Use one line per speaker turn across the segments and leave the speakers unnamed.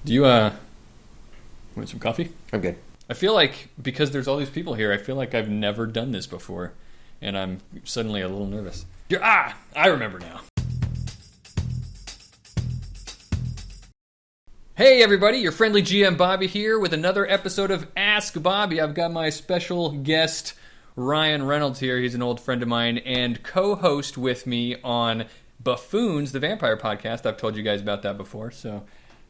Do you want some coffee?
I'm good.
I feel like because there's all these people here, I feel like I've never done this before, and I'm suddenly a little nervous. I remember now. Hey everybody, your friendly GM Bobby here with another episode of Ask Bobby. I've got my special guest Ryan Reynolds here. He's an old friend of mine and co-host with me on BUFFOONS, the vampire podcast. I've told you guys about that before, so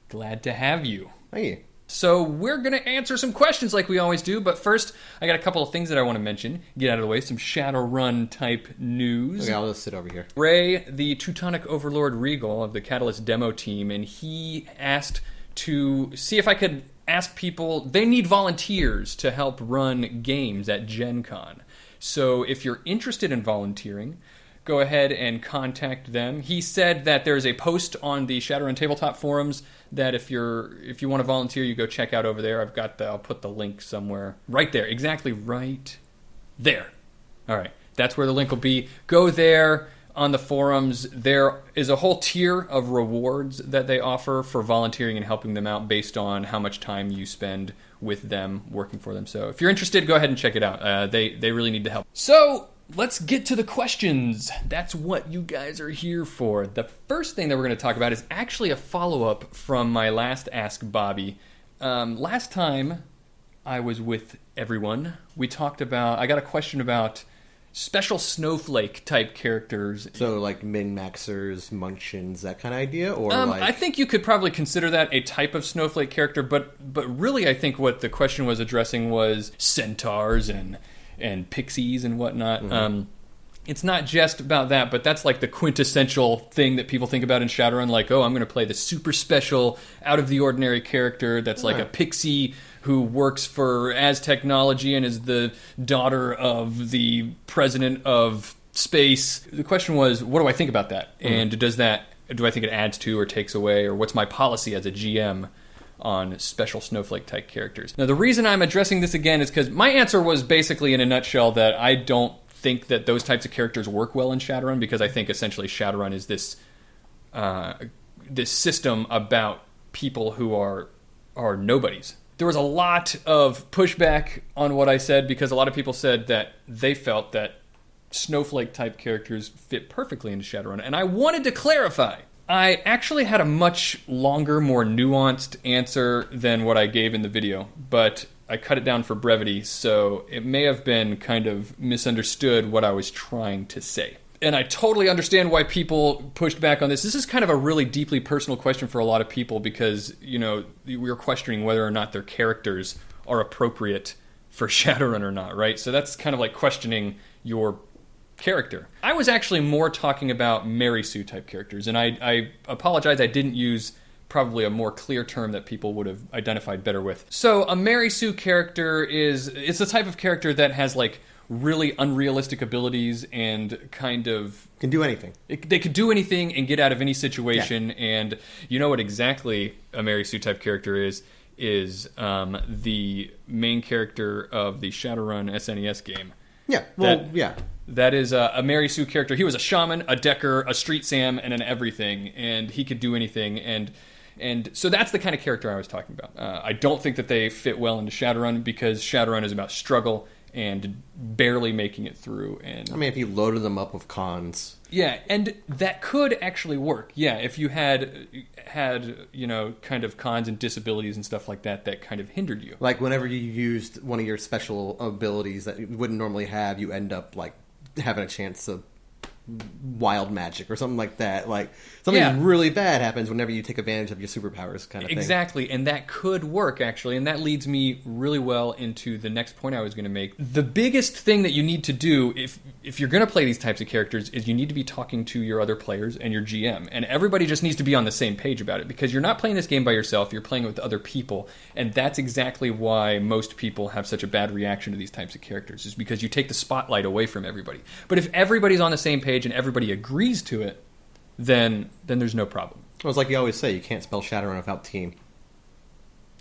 glad to have you.
Thank you.
So we're going to answer some questions like we always do, but first I got a couple of things that I want to mention. Get out of the way, some Shadowrun type news.
Okay, I'll just sit over here.
Ray, the Teutonic Overlord Regal of the Catalyst demo team, and he asked to see if I could ask people, they need volunteers to help run games at Gen Con. So if you're interested in volunteering, go ahead and contact them. He said that there's a post on the Shadowrun tabletop forums that if you want to volunteer, you go check out over there. I'll put the link somewhere. Right there. Exactly right there. All right. That's where the link will be. Go there on the forums. There is a whole tier of rewards that they offer for volunteering and helping them out based on how much time you spend with them, working for them. So if you're interested, go ahead and check it out. They really need the help. So let's get to the questions. That's what you guys are here for. The first thing that we're going to talk about is actually a follow-up from my last Ask Bobby. Last time I was with everyone, I got a question about special snowflake type characters.
So like min-maxers, munchkins, that kind of idea? Or
I think you could probably consider that a type of snowflake character, but really I think what the question was addressing was centaurs and pixies and whatnot. Mm-hmm. It's not just about that, but that's like the quintessential thing that people think about in Shadowrun, like, oh, I'm going to play the super special, out-of-the-ordinary character that's like a pixie who works for Aztechnology and is the daughter of the president of space. The question was, what do I think about that? Mm-hmm. And do I think it adds to or takes away, or what's my policy as a GM on special snowflake type characters? Now, the reason I'm addressing this again is because my answer was basically in a nutshell that I don't think that those types of characters work well in Shadowrun, because I think essentially Shadowrun is this system about people who are nobodies. There was a lot of pushback on what I said because a lot of people said that they felt that snowflake type characters fit perfectly into Shadowrun, and I wanted to clarify. I actually had a much longer, more nuanced answer than what I gave in the video, but I cut it down for brevity, so it may have been kind of misunderstood what I was trying to say. And I totally understand why people pushed back on this. This is kind of a really deeply personal question for a lot of people because, we were questioning whether or not their characters are appropriate for Shadowrun or not, right? So that's kind of like questioning your character. I was actually more talking about Mary Sue type characters, and I apologize, I didn't use probably a more clear term that people would have identified better with. So a Mary Sue character it's a type of character that has like really unrealistic abilities and kind of
can do anything.
They could do anything and get out of any situation. Yeah. And you know what exactly a Mary Sue type character is the main character of the Shadowrun SNES game.
Yeah, well, yeah.
That is a Mary Sue character. He was a shaman, a decker, a street Sam, and an everything, and he could do anything. And so that's the kind of character I was talking about. I don't think that they fit well into Shadowrun because Shadowrun is about struggle and barely making it through. And
I mean, if you loaded them up with cons.
Yeah, and that could actually work. Yeah, if you had kind of cons and disabilities and stuff like that kind of hindered you.
Like whenever you used one of your special abilities that you wouldn't normally have, you end up like having a chance to wild magic or something like that. Like something really bad happens whenever you take advantage of your superpowers kind of thing.
Exactly, and that could work actually, and that leads me really well into the next point I was going to make. The biggest thing that you need to do if you're going to play these types of characters is you need to be talking to your other players and your GM, and everybody just needs to be on the same page about it because you're not playing this game by yourself, you're playing with other people, and that's exactly why most people have such a bad reaction to these types of characters, is because you take the spotlight away from everybody. But if everybody's on the same page and everybody agrees to it, then there's no problem.
Well, it's like you always say, you can't spell Shadowrun without team.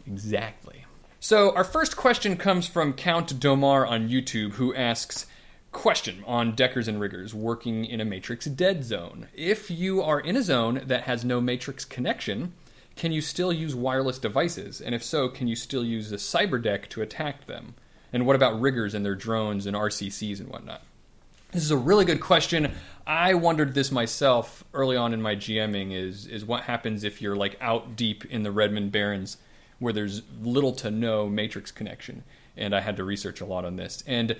Exactly. So our first question comes from Count Domar on YouTube, who asks, question on Deckers and Riggers working in a Matrix dead zone. If you are in a zone that has no Matrix connection, can you still use wireless devices? And if so, can you still use the cyber deck to attack them? And what about riggers and their drones and RCCs and whatnot? This is a really good question. I wondered this myself early on in my GMing is what happens if you're like out deep in the Redmond Barrens where there's little to no matrix connection. And I had to research a lot on this. And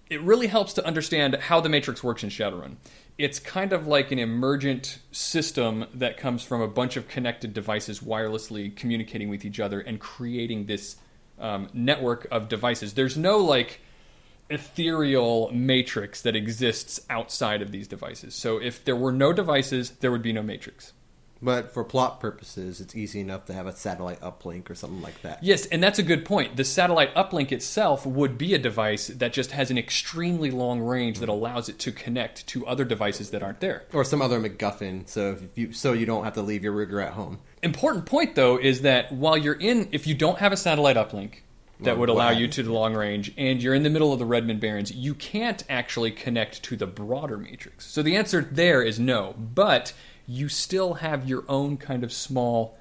it really helps to understand how the matrix works in Shadowrun. It's kind of like an emergent system that comes from a bunch of connected devices wirelessly communicating with each other and creating this network of devices. There's no like ethereal matrix that exists outside of these devices. So if there were no devices, there would be no matrix.
But for plot purposes, it's easy enough to have a satellite uplink or something like that.
Yes, and that's a good point. The satellite uplink itself would be a device that just has an extremely long range that allows it to connect to other devices that aren't there.
Or some other MacGuffin, so you don't have to leave your rigger at home.
Important point, though, is that while if you don't have a satellite uplink that would allow you to the long range, and you're in the middle of the Redmond Barrens, you can't actually connect to the broader matrix. So the answer there is no, but you still have your own kind of small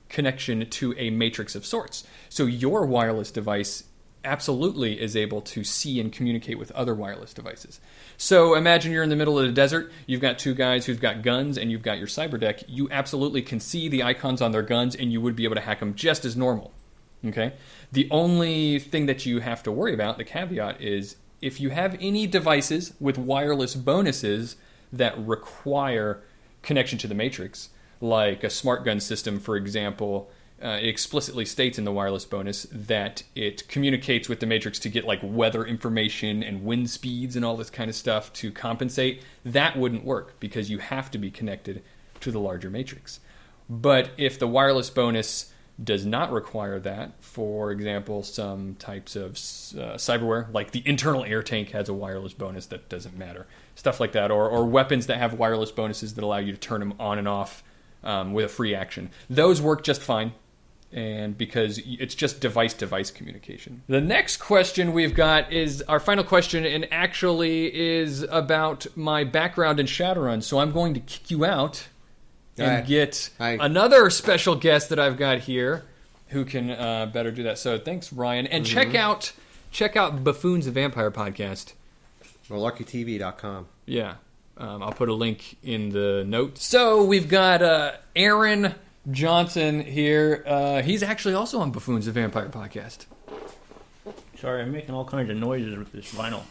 connection to a matrix of sorts. So your wireless device absolutely is able to see and communicate with other wireless devices. So imagine you're in the middle of the desert, you've got two guys who've got guns, and you've got your cyber deck. You absolutely can see the icons on their guns, and you would be able to hack them just as normal. Okay? The only thing that you have to worry about, the caveat, is if you have any devices with wireless bonuses that require connection to the matrix, like a smart gun system, for example, it explicitly states in the wireless bonus that it communicates with the matrix to get like weather information and wind speeds and all this kind of stuff to compensate. That wouldn't work because you have to be connected to the larger matrix. But if the wireless bonus does not require that, for example, some types of cyberware, like the internal air tank has a wireless bonus that doesn't matter, stuff like that, or weapons that have wireless bonuses that allow you to turn them on and off with a free action. Those work just fine, and because it's just device-to-device communication. The next question we've got is our final question, and actually is about my background in Shadowrun, so I'm going to kick you out and get another special guest that I've got here who can better do that. So thanks, Ryan. And check out Buffoons, the Vampire Podcast.
Malarkeytv.com.
Yeah. I'll put a link in the notes. So we've got Aaron Johnson here. He's actually also on Buffoons, the Vampire Podcast.
Sorry, I'm making all kinds of noises with this vinyl.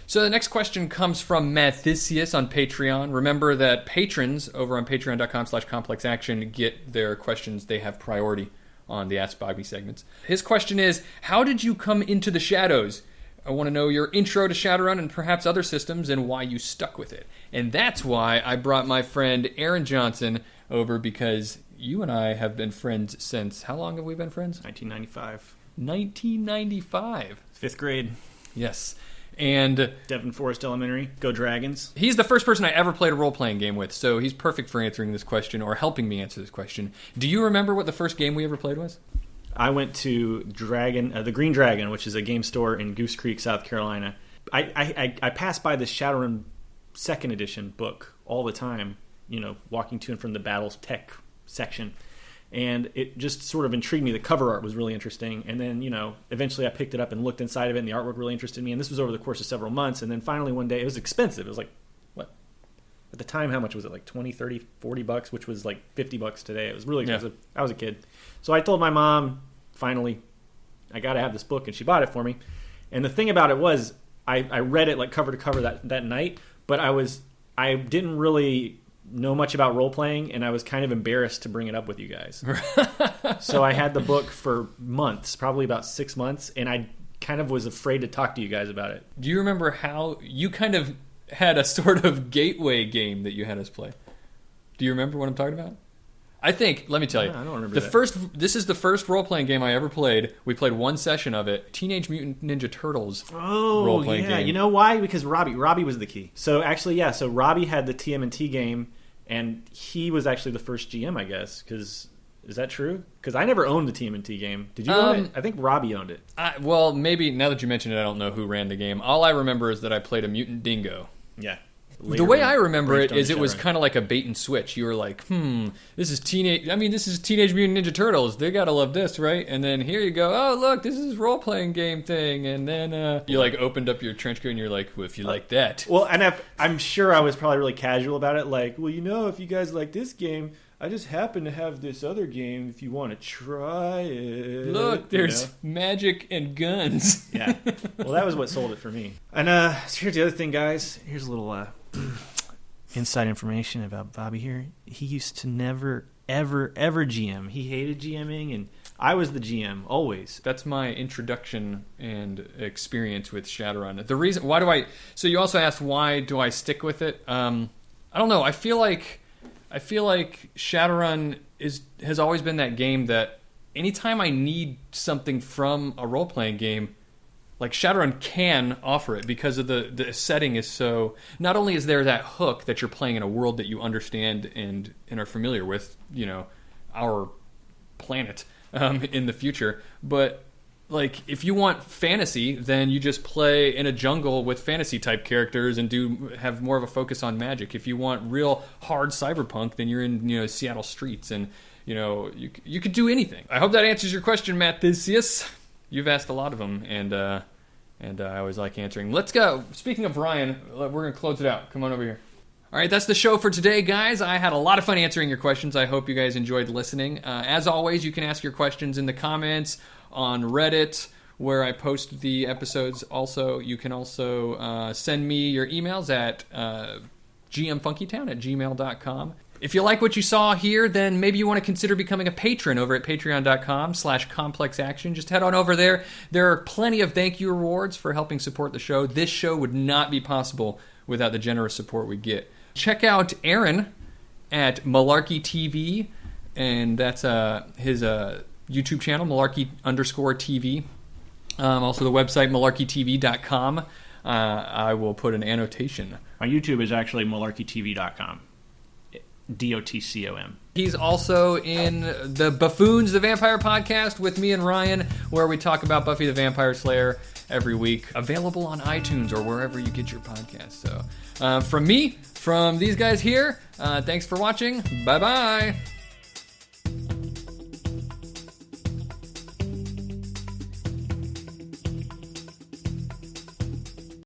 So the next question comes from Mathisius on Patreon. Remember that patrons over on patreon.com/complexaction get their questions. They have priority on the Ask Bobby segments. His question is, how did you come into the Shadows? I want to know your intro to Shadowrun and perhaps other systems and why you stuck with it. And that's why I brought my friend Aaron Johnson over, because you and I have been friends since, how long have we been friends?
1995.
1995.
5th grade.
Yes. And
Devon Forest Elementary. Go Dragons.
He's the first person I ever played a role-playing game with, so he's perfect for answering this question or helping me answer this question. Do you remember what the first game we ever played was?
I went to the Green Dragon, which is a game store in Goose Creek, South Carolina. I passed by this Shadowrun 2nd edition book all the time, walking to and from the Battles Tech section. And it just sort of intrigued me. The cover art was really interesting. And then, eventually I picked it up and looked inside of it, and the artwork really interested me. And this was over the course of several months. And then finally one day, it was expensive. It was like, what? At the time, how much was it? Like 20, 30, 40 bucks, which was like 50 bucks today. It was really expensive. Yeah. I was a kid. So I told my mom, finally, I got to have this book. And she bought it for me. And the thing about it was, I read it like cover to cover that night. But I didn't really know much about role-playing, and I was kind of embarrassed to bring it up with you guys. So I had the book for months, probably about 6 months, and I kind of was afraid to talk to you guys about it. Do you remember how you kind of had a sort of gateway game that you had us play? Do you remember what I'm talking about? I think, let me tell you, I don't remember
this is the first role-playing game I ever played. We played one session of it. Teenage Mutant Ninja Turtles role-playing game.
You know why? Because Robbie was the key. So actually, yeah, so Robbie had the TMNT game, and he was actually the first GM, I guess. Is that true? Because I never owned the TMNT game. Did you own it? I think Robbie owned it.
Well, maybe, now that you mention it, I don't know who ran the game. All I remember is that I played a mutant dingo.
Yeah.
The way I remember it is it was kind of like a bait and switch. You were like, this is Teenage Mutant Ninja Turtles. They gotta love this, right? And then here you go, oh, look, this is role-playing game thing. And then you like opened up your trench coat and you're like, well, if you like that.
Well, and I'm sure I was probably really casual about it. Like, well, if you guys like this game, I just happen to have this other game if you want to try it.
Look, there's magic and guns.
Yeah. Well, that was what sold it for me. And so here's the other thing, guys. Here's a little inside information about Bobby here. He used to never, ever, ever GM. He hated GMing, and I was the GM, always.
That's my introduction and experience with Shadowrun. The reason, why do I... So you also asked, why do I stick with it? I don't know. I feel like Shadowrun has always been that game that anytime I need something from a role-playing game, like Shadowrun can offer it because of the setting is so... Not only is there that hook that you're playing in a world that you understand and are familiar with, our planet in the future, but... Like, if you want fantasy, then you just play in a jungle with fantasy-type characters and have more of a focus on magic. If you want real hard cyberpunk, then you're in, Seattle streets, and, you could do anything. I hope that answers your question, Matt Theseus. You've asked a lot of them, and I always like answering. Let's go. Speaking of Ryan, we're going to close it out. Come on over here. All right, that's the show for today, guys. I had a lot of fun answering your questions. I hope you guys enjoyed listening. As always, you can ask your questions in the comments on Reddit, where I post the episodes. Also, you can also send me your emails at gmfunkytown@gmail.com. If you like what you saw here, then maybe you want to consider becoming a patron over at patreon.com/complexaction. Just head on over there. There are plenty of thank you rewards for helping support the show. This show would not be possible without the generous support we get. Check out Aaron at Malarkey TV, and that's his YouTube channel, Malarkey_TV. Also the website, malarkeytv.com. I will put an annotation.
My YouTube is actually malarkeytv.com. DOTCOM.
He's also in the Buffoons, the Vampire Podcast with me and Ryan, where we talk about Buffy the Vampire Slayer every week. Available on iTunes or wherever you get your podcasts. So, from me, from these guys here, thanks for watching. Bye-bye.